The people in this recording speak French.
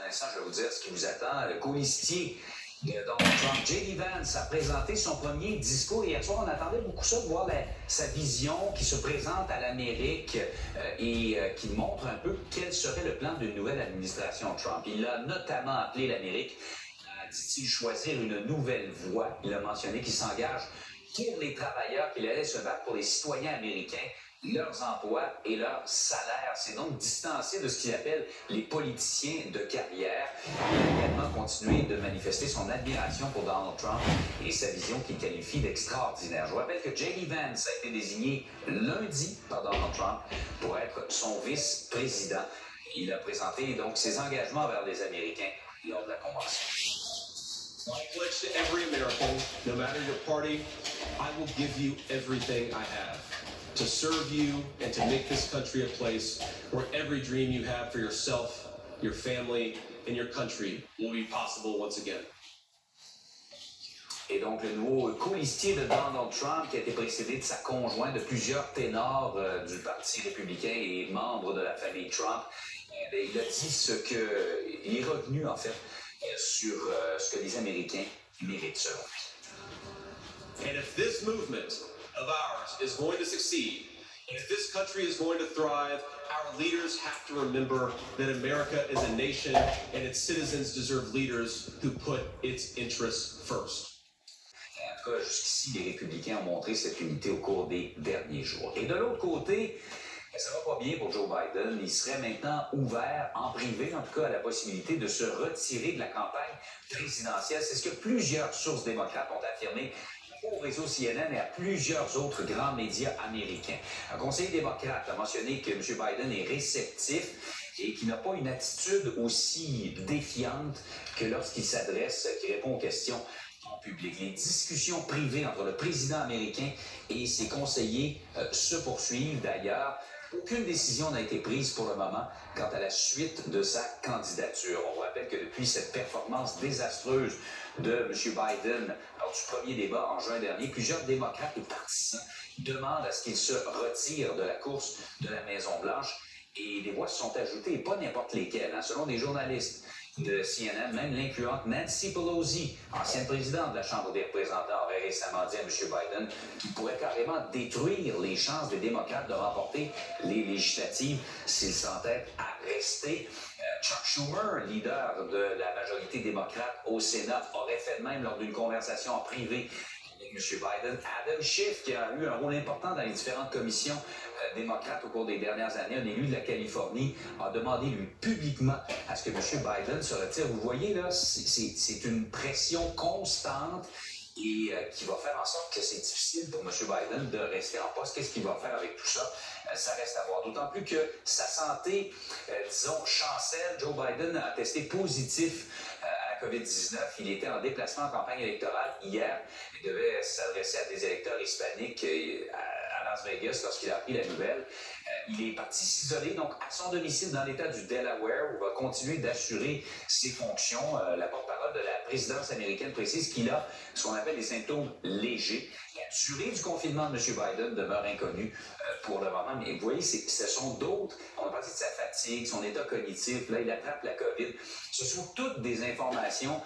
instant, je vais vous dire ce qui vous attend. Le colistier de Donald Trump, J.D. Vance, a présenté son premier discours. Hier soir, on attendait beaucoup ça, de voir sa vision qui se présente à l'Amérique et qui montre un peu quel serait le plan d'une nouvelle administration Trump. Il a notamment appelé l'Amérique à, dit-il, choisir une nouvelle voie. Il a mentionné qu'il s'engage pour les travailleurs, qu'il allait se battre pour les citoyens américains, leurs emplois et leurs salaires. C'est donc distancé de ce qu'il appelle les politiciens de carrière. Il a également continué de manifester son admiration pour Donald Trump et sa vision qu'il qualifie d'extraordinaire. Je vous rappelle que J.D. Vance a été désigné lundi par Donald Trump pour être son vice-président. Il a présenté donc ses engagements envers les Américains lors de la convention. I pledge to every American, no matter your party, I will give you everything I have to serve you and to make this country a place where every dream you have for yourself, your family, and your country will be possible once again. Et donc, le nouveau colistier de Donald Trump, qui a été précédé de sa conjointe, de plusieurs ténors du Parti républicain et membres de la famille Trump, il a dit il est revenu, en fait, sur ce que les Américains méritent selon lui. And if this movement of ours is going to succeed, and if this country is going to thrive, our leaders have to remember that America is a nation and its citizens deserve leaders who put its interests first. En tout cas, jusqu'ici, les républicains ont montré cette unité au cours des derniers jours. Et de l'autre côté, ça va pas bien pour Joe Biden. Il serait maintenant ouvert, en privé en tout cas, à la possibilité de se retirer de la campagne présidentielle. C'est ce que plusieurs sources démocrates ont affirmé au réseau CNN et à plusieurs autres grands médias américains. Un conseiller démocrate a mentionné que M. Biden est réceptif et qu'il n'a pas une attitude aussi défiante que lorsqu'il répond aux questions en public. Les discussions privées entre le président américain et ses conseillers se poursuivent d'ailleurs. Aucune décision n'a été prise pour le moment quant à la suite de sa candidature. On vous rappelle que depuis cette performance désastreuse de M. Biden lors du premier débat en juin dernier, plusieurs démocrates et partisans demandent à ce qu'il se retire de la course de la Maison-Blanche et des voix se sont ajoutées, et pas n'importe lesquelles. Selon des journalistes de CNN, même l'incluante Nancy Pelosi, ancienne présidente de la Chambre des représentants, aurait récemment dit à M. Biden qu'il pourrait carrément détruire les chances des démocrates de remporter les législatives s'ils s'entêtent à rester. Chuck Schumer, leader de la majorité démocrate au Sénat, aurait fait de même lors d'une conversation en privé avec M. Biden. Adam Schiff, qui a eu un rôle important dans les différentes commissions démocrates au cours des dernières années, un élu de la Californie, a demandé lui publiquement à ce que M. Biden se retire. Vous voyez là, c'est une pression constante et qui va faire en sorte que c'est difficile pour M. Biden de rester en poste. Qu'est-ce qu'il va faire avec tout ça? Ça reste à voir. D'autant plus que sa santé, disons, chancelle. Joe Biden a testé positif à la COVID-19. Il était en déplacement en campagne électorale hier. Il devait s'adresser à des électeurs hispaniques à Las Vegas lorsqu'il a appris la nouvelle. Il est parti s'isoler donc à son domicile dans l'État du Delaware où il va continuer d'assurer ses fonctions. La porte-parole de la présidence américaine précise qu'il a ce qu'on appelle des symptômes légers. La durée du confinement de M. Biden demeure inconnue pour le moment. Mais vous voyez, ce sont d'autres. On a parlé de sa fatigue, son état cognitif. Là, il attrape la COVID. Ce sont toutes des informations